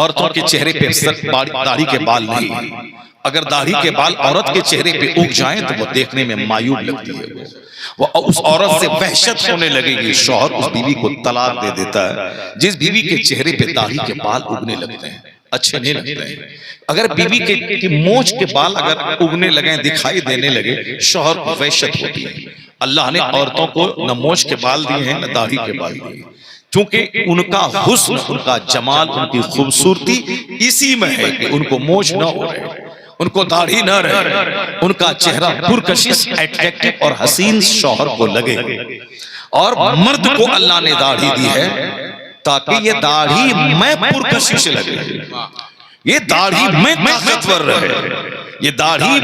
عورتوں کے چہرے پہ داڑھی کے بال نہیں، اگر داڑھی کے بال عورت کے چہرے پہ اگ جائیں تو وہ دیکھنے میں معیوب لگتی ہے، وہ اس عورت سے وحشت ہونے لگے گی۔ شوہر اس بیوی کو طلاق دے دیتا ہے جس بیوی کے چہرے پہ داڑھی کے بال اگنے لگتے ہیں، اچھے نہیں لگتے ہیں۔ اگر بیوی کے مونچھ کے بال اگر اگنے لگیں، دکھائی دینے لگے، شوہر کو وحشت ہوتی ہے۔ اللہ نے عورتوں کو نہ مونچھ کے بال دیے ہیں نہ داڑھی کے بال دیے ہیں، چونکہ ان کا حسن، ان کا جمال، ان کی خوبصورتی اسی میں ہے کہ ان کو مونچھ نہ ہو رہے، ان کو داڑھی نہ رہے، ان کا چہرہ پرکشش، اٹریکٹیو اور حسین شوہر کو لگے۔ اور مرد کو اللہ نے داڑھی دی ہے تاکہ یہ داڑھی میں پرکشش لگے، یہ داڑھی میں طاقتور رہے، یہ داڑھی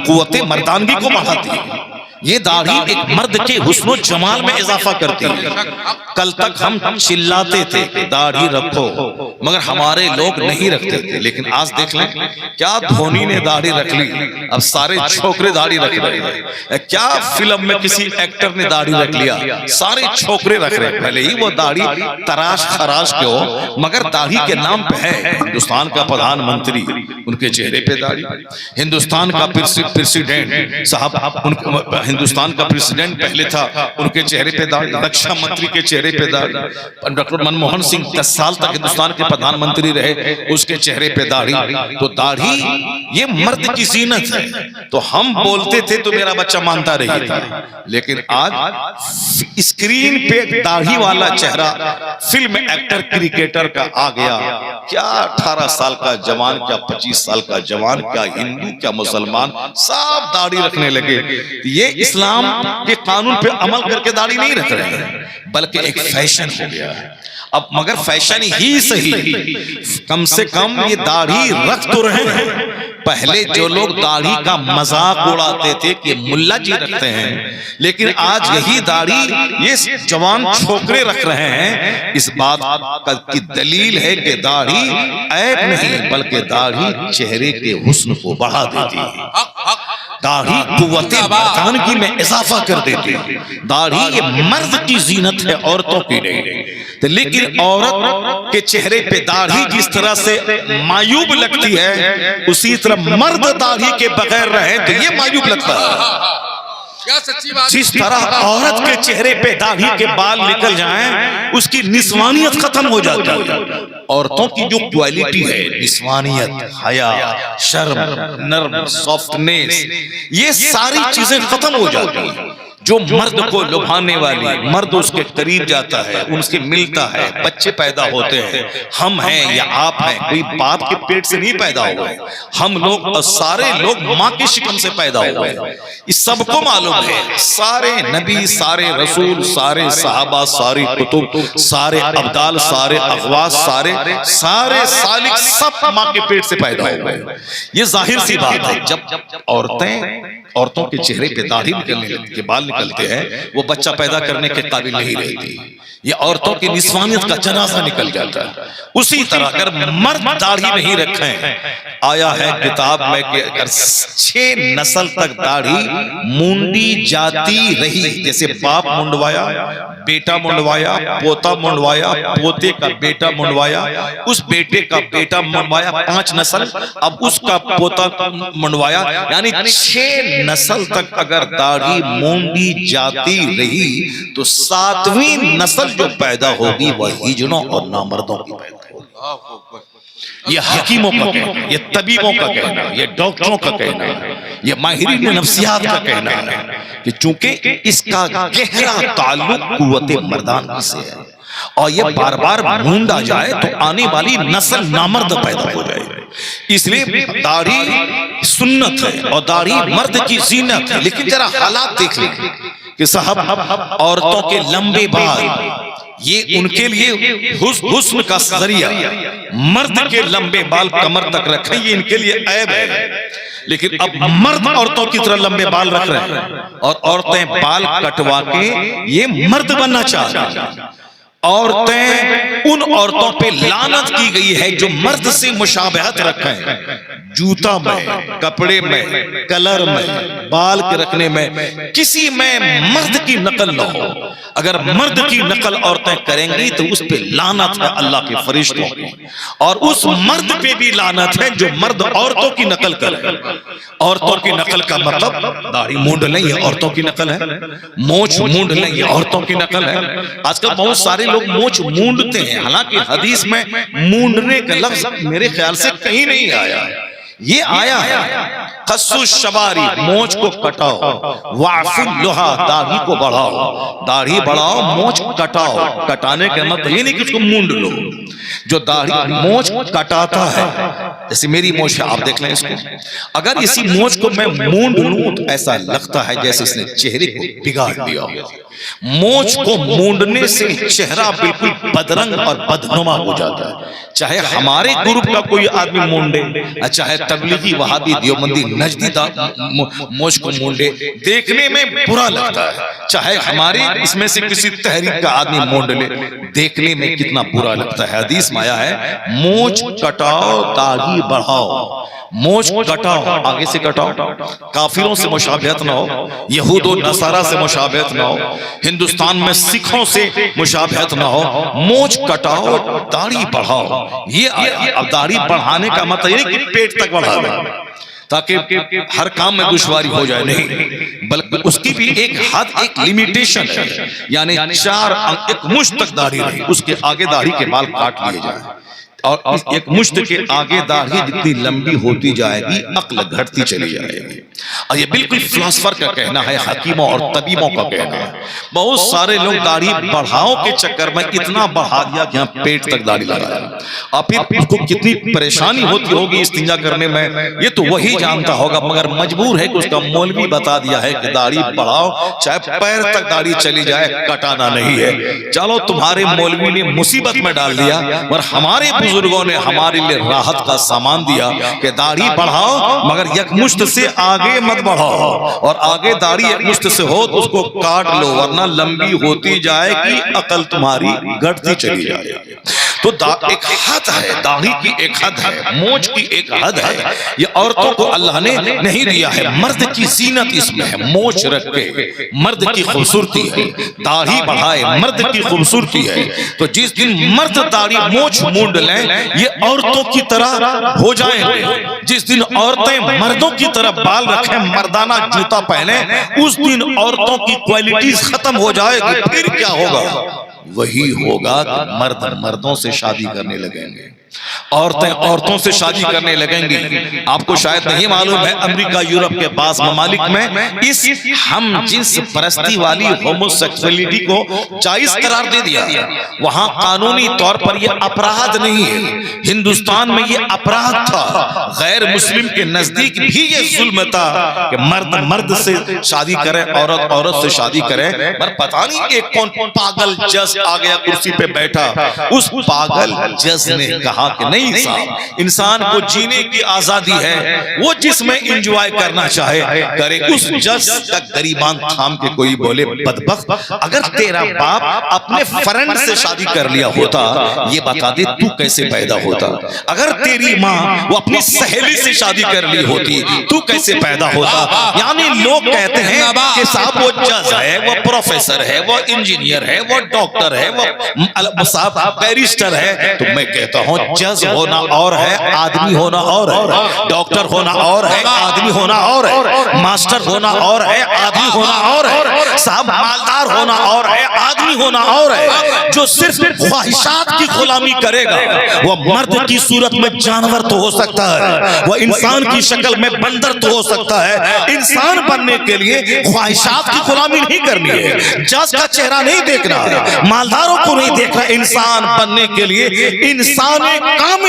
قوت مردانگی کو بڑھاتی ہے، یہ داڑھی ایک مرد کے حسن و جمال میں اضافہ کرتی ہے۔ کل تک ہم چلاتے تھے کہ داڑھی رکھو، مگر ہمارے لوگ نہیں رکھتے تھے، لیکن آج دیکھ لیں کیا دھونی نے داڑھی رکھ لی، اب سارے چھوکرے داڑھی رکھ رہے ہیں، کیا فلم میں کسی ایکٹر نے داڑھی رکھ لیا، سارے چھوکرے رکھ رہے ہیں، بھلے ہی وہ داڑھی تراش خراش کے ہو، مگر داڑھی کے نام پہ ہے۔ ہندوستان کا پردھان منتری، ان کے چہرے پہ داڑھی، ہندوستان کا پریسیڈنٹ صاحب، ہندوستان کا پریسیڈنٹ پہلے تھا، ان کے چہرے پہ داڑھی، رکشا منتری کے چہرے پہ داڑھی، ڈاکٹر منموہن سنگھ 10 سال تک ہندوستان کے پردھان منتری رہے، اس کے چہرے پہ داڑھی۔ تو داڑھی یہ مرد کی زینت ہے، تو ہم بولتے تھے تو میرا بچہ مانتا رہی تھا، لیکن آج اسکرین پہ داڑھی والا چہرہ فلم ایکٹر کرکٹر کا آ گیا، کیا 18 سال کا جوان، کیا 25 سال کا جوان، کیا ہندو کیا مسلمان، سب داڑھی رکھنے لگے۔ یہ اسلام کے قانون پہ عمل کر کے داڑھی نہیں رکھ رہے ہیں، بلکہ ایک فیشن ہو گیا ہے۔ اب مگر فیشن ہی صحیح، کم سے کم یہ داڑھی رکھ تو رہے ہیں۔ پہلے جو لوگ داڑھی کا مذاق اڑاتے تھے کہ ملا جی رکھتے ہیں، لیکن آج یہی داڑھی یہ جوان چھوکرے رکھ رہے ہیں۔ اس بات کی دلیل ہے کہ داڑھی عیب نہیں، بلکہ داڑھی چہرے کے حسن کو بڑھا دیتی ہے، داڑھی قوت مردانگی میں اضافہ کر دیتی ہے۔ داڑھی یہ مرد کی زینت ہے، عورتوں کی نہیں، لیکن عورت کے چہرے پہ داڑھی جس طرح سے معیوب لگتی ہے، اسی طرح مرد داڑھی کے بغیر رہے تو یہ معیوب لگتا ہے۔ جس طرح عورت کے چہرے پہ داڑھی کے بال نکل جائیں اس کی نسوانیت ختم ہو جاتی ہے۔ عورتوں کی جو کوالٹی ہے، نسوانیت، حیا، شرم، نرم، سافٹنیس، یہ ساری چیزیں ختم ہو جاتی ہیں۔ جو مرد کو لبھانے والی، مرد اس کے قریب جاتا ہے، ان سے ملتا ہے، بچے پیدا ہوتے ہیں، ہم ہیں یا آپ ہیں، کوئی باپ کے پیٹ سے نہیں پیدا ہوئے، ہم لوگ سارے لوگ ماں کے شکم سے پیدا ہوئے، اس سب کو معلوم ہے۔ سارے نبی، سارے رسول، سارے صحابہ، ساری کتب، سارے ابدال، سارے اغواس، سارے سالک سب ماں کے پیٹ سے پیدا ہوئے۔ یہ ظاہر سی بات ہے، جب عورتوں کے چہرے پہ داڑھی نکلنے کے بال نکلتے ہیں، وہ بچہ پیدا کرنے کے قابل نہیں رہتی، یہ عورتوں کی نسوانیت کا جنازہ نکل جاتا ہے۔ اسی طرح اگر مرد داڑھی نہیں رکھیں، آیا ہے کتاب میں کہ اگر 6 نسل تک داڑھی مونڈی جاتی رہی، جیسے باپ منڈوایا، بیٹا منڈوایا، پوتا منڈوایا، پوتے کا بیٹا منڈوایا، اس بیٹے کا بیٹا منڈوایا، 5 نسل، اب اس کا پوتا منڈوایا، یعنی 6 نسل تک اگر داڑھی مونڈی جاتی رہی تو 7ویں نسل جو پیدا ہوگی وہ ہجڑوں اور نامردوں کی پیدا ہوگی۔ یہ حکیموں کا کہنا ہے، یہ طبیبوں کا کہنا ہے، یہ ڈاکٹروں کا کہنا ہے، یہ ماہرین نفسیات کا کہنا ہے کہ چونکہ اس کا گہرا تعلق قوت مردانگی سے ہے، اور یہ بار بار مونڈا جائے تو آنے والی نسل نامرد پیدا ہو جائے۔ اس لیے داڑھی سنت ہے اور داڑھی مرد کی زینت ہے، لیکن ذرا حالات دیکھ لیں کہ صاحب عورتوں کے لمبے بال یہ ان کے لیے حسن کا ذریعہ، مرد کے لمبے بال کمر تک رکھیں یہ ان کے لیے عیب ہے، لیکن اب مرد عورتوں کی طرح لمبے بال رکھ رہے ہیں اور عورتیں بال کٹوا کے یہ مرد بننا چاہ رہی ہیں۔ عورتیں ان عورتوں پہ لعنت کی گئی ہے جو مرد سے مشابہت رکھیں، جوتا میں، کپڑے میں، کلر میں، بال کے رکھنے میں، کسی میں مرد کی نقل نہ ہو۔ اگر مرد کی نقل عورتیں کریں گی تو اس پہ لعنت ہے اللہ کے فرشتوں کی، اور اس مرد پہ بھی لعنت ہے جو مرد عورتوں کی نقل کرے۔ عورتوں کی نقل کا مطلب داڑھی مونڈ لیں یہ عورتوں کی نقل ہے، مونچھ مونڈ لیں یہ عورتوں کی نقل ہے۔ آج کل بہت سارے لوگ مونچھ مونڈتے ہیں، حالانکہ حدیث میں مونڈنے کا لفظ میرے خیال سے کہیں نہیں آیا ہے۔ یہ آیا ہے قصو الشواری، مونچھ کو کٹاؤ، وعفو اللحیٰ، داڑھی کو بڑھاؤ، داڑھی بڑھاؤ، مونچھ کٹاؤ۔ کٹانے کا مطلب یہ نہیں کہ اس کو مونڈ لو۔ جو داڑھی مونچھ کٹاتا ہے، جیسے میری مونچھ ہے، آپ دیکھ لیں اس کو، اگر اسی مونچھ کو میں مونڈ لوں تو ایسا لگتا ہے جیسے اس نے چہرے کو بگاڑ دیا ہو۔ مونچھ کو مونڈنے سے چہرہ بالکل بدرنگ اور بدنما ہو جاتا ہے۔ چاہے ہمارے گروپ کا کوئی آدمی مونڈے، چاہے تبلیغی وہابی دیوبندی نجدی مونچھ کو مونڈے، دیکھنے میں برا لگتا ہے۔ چاہے ہمارے اس میں سے کسی تحریک کا آدمی مونڈ لے، دیکھنے میں کتنا برا لگتا ہے۔ حدیث میں آیا ہے مونچھ کٹاؤ، داڑھی بڑھاؤ۔ مونچھ کٹاؤ، آگے سے کٹاؤ، کافروں سے مشابہت نہ ہو، یہود و نصارہ سے مشابہت نہ ہو، ہندوستان میں سکھوں سے مشابہت نہ ہو۔ مونچھ کٹاؤ، داڑھی بڑھاؤ۔ یہ اب داڑھی بڑھانے کا مطلب یہ نہیں کہ پیٹ تک بڑھا دیں تاکہ ہر کام میں دشواری ہو جائے، نہیں، بلکہ اس کی بھی ایک حد، ایک لیمیٹیشن ہے، یعنی ایک مشت تک داڑھی رہی، اس کے آگے داڑھی کے بال کاٹ لیے جائیں، اور ایک مشت کے آگے داڑھی جتنی لمبی ہوتی جائے گی عقل گھٹتی چلی جائے گی۔ اور یہ بالکل فلسفر کا کہنا ہے، حکیموں اور طبیبوں کا کہنا ہے۔ بہت سارے لوگ داڑھی بڑھاؤ کے چکر میں اتنا بڑھا دیا کہ یہاں پیٹ تک داڑھی لگایا، اور پھر اس کو کتنی پریشانی ہوتی ہوگی استنجا کرنے میں یہ تو وہی جانتا ہوگا، مگر مجبور ہے کہ اس کا مولوی بتا دیا ہے کہ داڑھی بڑھاؤ، چاہے پیر تک داڑھی چلی جائے، کٹانا نہیں ہے۔ چلو تمہارے مولوی نے مصیبت میں ڈال دیا، اور ہمارے بزرگوں نے ہمارے لیے راحت کا سامان دیا کہ داڑھی بڑھاؤ مگر یک مشت سے آگے مت بڑھاؤ، اور آگے داڑھی ایک مشت سے ہو تو اس کو کاٹ لو، ورنہ لمبی ہوتی جائے گی، عقل تمہاری گھٹتی چلی جائے گی۔ تو ایک حد ہے، داڑھی کی ایک حد ہے، مونچھ کی ایک حد ہے۔ یہ عورتوں کو اللہ نے نہیں دیا ہے، مرد کی زینت اس میں ہے۔ مونچھ رکھ کے مرد کی خوبصورتی ہے، داڑھی بڑھائے مرد کی خوبصورتی ہے۔ تو جس دن مرد داڑھی مونچھ مونڈ لیں یہ عورتوں کی طرح ہو جائیں گے، جس دن عورتیں مردوں کی طرح بال رکھیں، مردانہ جوتا پہنے، اس دن عورتوں کی کوالٹیز ختم ہو جائے گی۔ پھر کیا ہوگا؟ وہی ہوگا کہ مرد مردوں سے شادی کرنے لگیں گے، عورتیں عورتوں سے شادی کرنے لگیں گی۔ آپ کو شاید نہیں معلوم ہے، امریکہ یورپ کے بعض ممالک میں اس ہم جنس پرستی والی ہومو سیکسولیٹی کو جائز قرار دے دیا، وہاں قانونی طور پر یہ اپرادھ نہیں ہے۔ ہندوستان میں یہ اپرادھ تھا، غیر مسلم کے نزدیک بھی یہ ظلم تھا کہ مرد مرد سے شادی کرے، عورت عورت سے شادی کرے۔ پر پتہ نہیں ایک کون پاگل جج آ گیا کرسی پہ بیٹھا، اس پاگل جج نے کہا کہ نہیں صاحب، انسان کو جینے کی آزادی ہے، وہ جس میں انجوائے کرنا چاہے کرے۔ اس جج کا گریبان تھام کے کوئی بولے بدبخت، اگر تیرا باپ اپنے فرینڈ سے شادی کر لیا ہوتا یہ بتا دے تو کیسے پیدا ہوتا، اگر تیری ماں وہ اپنی سہیلی سے شادی کر لی ہوتی تو کیسے پیدا ہوتا۔ یعنی لوگ کہتے ہیں کہ صاحب وہ جج ہے، وہ پروفیسر ہے، وہ انجینئر ہے، وہ ڈاکٹر ہے، وہ صاحب بیرسٹر ہے، تو میں کہتا ہوں جج ہونا اور ہے، آدمی ہونا اور ہے، ڈاکٹر ہونا اور ہے، آدمی ہونا اور ہے، ماسٹر ہونا اور ہے، آدمی ہونا اور ہے، صاحب مالدار ہونا اور ہے، آدمی ہونا اور ہے۔ جو صرف خواہشات کی غلامی کرے گا وہ مرد کی صورت میں جانور تو ہو سکتا ہے، وہ انسان کی شکل میں بندر تو ہو سکتا ہے۔ انسان بننے کے لیے خواہشات کی غلامی نہیں کرنی ہے، جج کا چہرہ نہیں دیکھنا ہے، مالداروں کو نہیں دیکھنا۔ انسان بننے کے لیے انسان کامل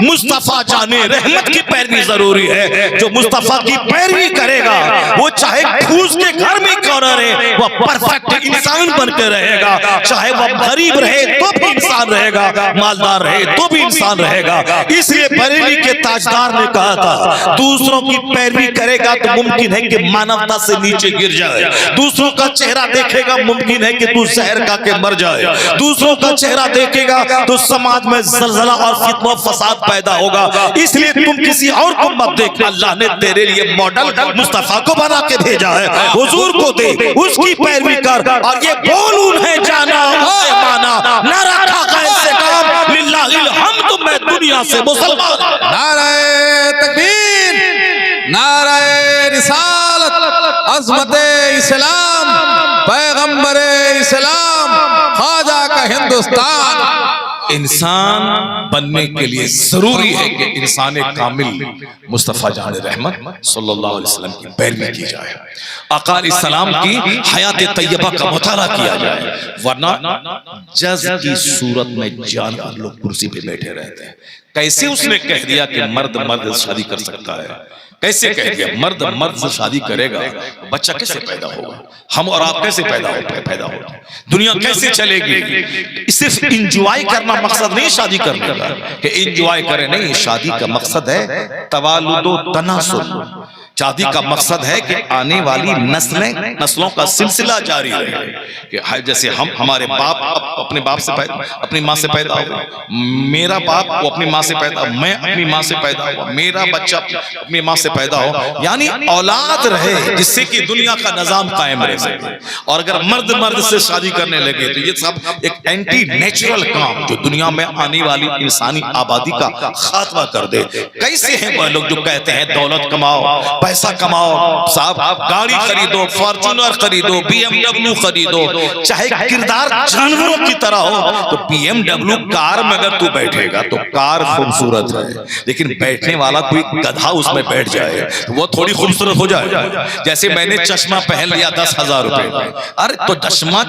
مصطفیٰ جانے رحمت کی پیروی ضروری ہے۔ جو مصطفیٰ کی پیروی کرے گا وہ چاہے پھوس کے گھر میں کیوں نہ رہے وہ پرفیکٹ انسان بن کے رہے گا، چاہے وہ غریب رہے تو بھی انسان رہے گا، مالدار رہے تو بھی انسان رہے گا۔ اس لیے بریلی کے تاجدار نے کہا تھا دوسروں کی پیروی کرے گا تو ممکن ہے کہ مانوتا سے نیچے گر جائے، دوسروں کا چہرہ دیکھے گا ممکن ہے کہ تو زہر کھا کے مر جائے، دوسروں کا چہرہ دیکھے گا تو سماج میں زلزلہ اور فتنہ و فساد پیدا ہوگا، اس لیے تم کسی اور کو مت دیکھ، اللہ نے تیرے لیے ماڈل مصطفیٰ کو بنا کے بھیجا ہے، حضور کو دے، اس کی پیروی کر، اور یہ بول انہیں جانا اسے مانا، نہ رکھا غیر سے کام، للہ الحمد میں دنیا سے مسلمان۔ نعرہ تکبیر، نعرہ رسالت، عظمت اسلام، پیغمبر اسلام، خواجہ کا ہندوستان۔ انسان بننے کے لیے ضروری ہے کہ انسان کامل مصطفیٰ جان رحمت صلی اللہ علیہ وسلم کی پیروی کی جائے، آقا علیہ السلام کی حیات طیبہ کا مطالعہ کیا جائے، ورنہ جز کی صورت میں جانور لوگ کرسی پہ بیٹھے رہتے ہیں۔ کیسے اس نے کہہ دیا کہ مرد مرد سے شادی کر سکتا ہے؟ کیسے کہہ دیا مرد مرد سے شادی کرے گا؟ بچہ کیسے پیدا ہوگا؟ ہم اور آپ کیسے پیدا ہوگا؟ دنیا کیسے چلے گی؟ صرف انجوائے کرنا مقصد نہیں شادی کرنے کا کہ انجوائے کرے، نہیں، شادی کا مقصد ہے توالد و تناسل۔ شادی کا مقصد ہے کہ آنے والی نسلوں کا سلسلہ جاری رہے، کہ جیسے ہمارے باپ اپنے باپ سے پیدا، اپنی ماں سے پیدا ہوا، میرا باپ وہ اپنی ماں سے پیدا ہوا، میں اپنی ماں سے پیدا ہوا، میرا بچہ اپنی ماں سے پیدا ہو، یعنی اولاد رہے جس سے کہ دنیا کا نظام قائم رہ سکے۔ اور اگر مرد مرد سے شادی کرنے لگے تو یہ سب ایک اینٹی نیچرل کام جو دنیا میں آنے والی انسانی آبادی کا خاتمہ کر دے۔ کیسے ہیں وہ لوگ جو کہتے ہیں دولت کماؤ، پیسہ کماؤ، صاحب گاڑی خریدو، فارچونر خریدو، بی ایم ڈبلیو خریدو، چاہے کردار جانوروں کی طرح ہو، تو بی ایم ڈبلیو کار میں اگر تو بیٹھے گا تو کار خوبصورت ہے، لیکن بیٹھنے والا کوئی گدھا اس میں بیٹھ جائے تو وہ تھوڑی خوبصورت ہو جائے۔ جیسے میں نے چشمہ پہن لیا 10,000 روپے کا، ارے تو چشمہ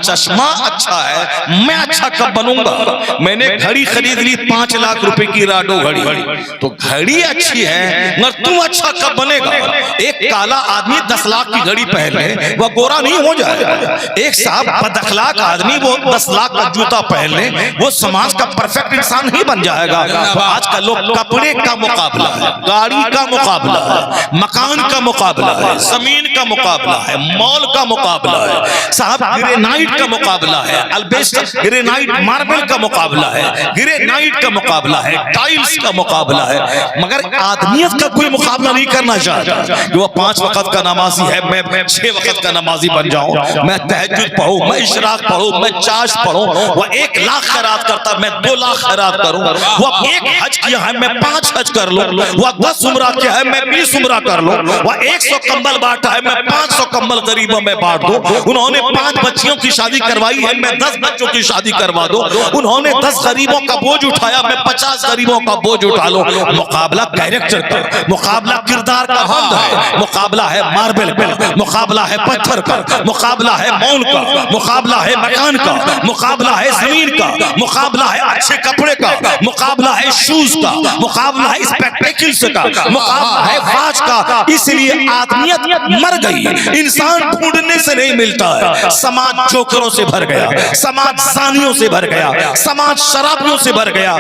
اچھا ہے، میں اچھا کب بنوں گا؟ میں نے گھڑی خرید لی 5 لاکھ روپے کی راڈو گھڑی، تو گھڑی اچھی ہے مگر تم اچھا کب بنے گا؟ ایک کالا آدمی 10 لاکھ کی گھڑی پہن لے وہ گورا نہیں ہو جائے گا، ایک صاحب بد اخلاق آدمی وہ 10 لاکھ کا جوتا پہن لے وہ سماج کا پرفیکٹ انسان نہیں بن جائے گا۔ تو آج کل لوگ کپڑے کا مقابلہ ہے، گاڑی کا مقابلہ ہے، مکان کا مقابلہ ہے، زمین کا مقابلہ ہے، مال کا مقابلہ ہے، صاحب گرینائٹ کا مقابلہ ہے، البیسٹر گرینائٹ ماربل کا مقابلہ ہے، گرینائٹ کا مقابلہ ہے، ٹائلز کا مقابلہ ہے، مگر آدمیت کا کوئی مقابلہ نہیں کرنا چاہتا کہ وہ 5 وقت کا نمازی ہے، میں 6 وقت کا نمازی بن جاؤں، میں تہجد پڑھوں، میں اشراق پڑھوں، میں چاش پڑھوں، وہ 1 لاکھ خیرات کرتا میں 2 لاکھ خیرات کروں، وہ 1 حج کیا ہے میں 5 حج کر لوں، وہ 10 عمرہ کیا ہے میں 20 عمرہ کر لوں، وہ 100 کمبل بانٹا ہے میں 500 کمبل غریبوں میں بانٹ دوں، انہوں نے 5 بچیوں کی شادی کروائی ہے میں 10 بچوں کی شادی کروا دوں، انہوں نے 10 غریبوں کا بوجھ اٹھایا میں 50 غریبوں کا بوجھ اٹھا لوں۔ مقابلہ کیریکٹر کا، مقابلہ کردار کا بند ہے، مقابلہ ہے ماربل کا، مقابلہ ہے پتھر کا، مقابلہ ہے مول کا، مقابلہ ہے مکان کا، مقابلہ ہے زمین کا، مقابلہ ہے اچھے کپڑے کا، مقابلہ ہے شوز کا، مقابلہ ہے اسپیکٹیکلز کا، مقابلہ ہے واچ کا۔ اس لیے آدمیت مر گئی، انسان ڈھونڈنے سے نہیں ملتا ہے، سماج جوکروں سے بھر گیا، سماج زانیوں سے بھر گیا، سماج شرابیوں سے بھر گیا،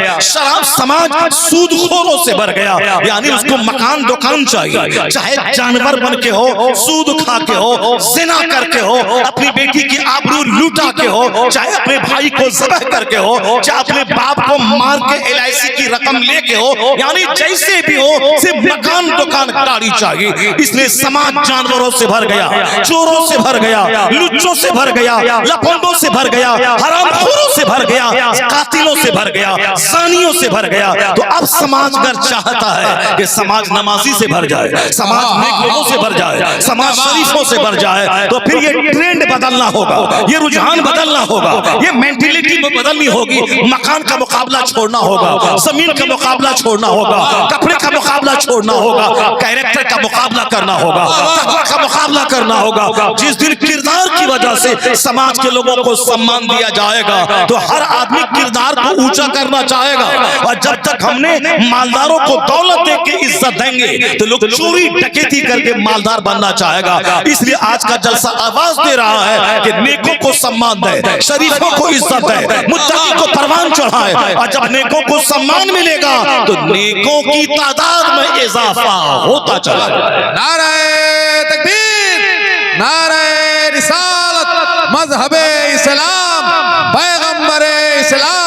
سماج سود خوروں سے بھر گیا، یعنی اس کو مکان دکان چاہیے، چاہے جانور بن کے ہو، سود کھا کے ہو، زنا کر کے ہو، اپنی بیٹی کی آبرو لوٹا کے ہو، چاہے اپنے بھائی کو ذبح کر کے ہو، چاہے اپنے باپ کو مار کے LIC کی رقم لے کے ہو، یعنی جیسے بھی ہو صرف مکان دکان گاڑی چاہیے۔ اس لیے سماج جانوروں سے بھر گیا، چوروں سے بھر گیا، لچوں سے بھر گیا، لپنڈوں سے بھر گیا، حرام خوروں سے بھر گیا، قاتلوں سے بھر گیا، زانیوں سے بھر گیا۔ تو اب سماج اگر چاہتا ہے کہ سماج نمازی سے بھر جائے، سماج نیک لوگوں سے بھر جائے، سماج شریفوں سے بھر جائے، تو پھر یہ ٹرینڈ بدلنا ہوگا، یہ رجحان بدلنا ہوگا، یہ مینٹیلیٹی بدلنی ہوگی۔ مکان کا مقابلہ چھوڑنا ہوگا، زمین کا مقابلہ چھوڑنا ہوگا، کپڑے کا مقابلہ چھوڑنا ہوگا، کیریکٹر کا مقابلہ کرنا ہوگا، تقویٰ کا مقابلہ کرنا ہوگا۔ جس دن کردار کی وجہ سے سماج کے لوگوں کو سمان دیا جائے گا تو ہر آدمی کردار کو اونچا کرنا چاہے گا، اور جب تک ہم نے مالداروں کو دولت دے کے عزت دیں گے تو لوگ چوری ڈکیتی کر کے مالدار بننا چاہے گا۔ اس لیے آج کا جلسہ آواز دے رہا ہے کہ نیکوں کو سمان دے، شریفوں کو عزت دے، متقی کو پروان چڑھائے، اور جب نیکوں کو سمان ملے گا تو نیکوں کی تعداد میں اضافہ ہوتا چلا جائے۔ نعرہ تکبیر، نعرہ رسالت، مذہب اسلام، پیغمبر اسلام۔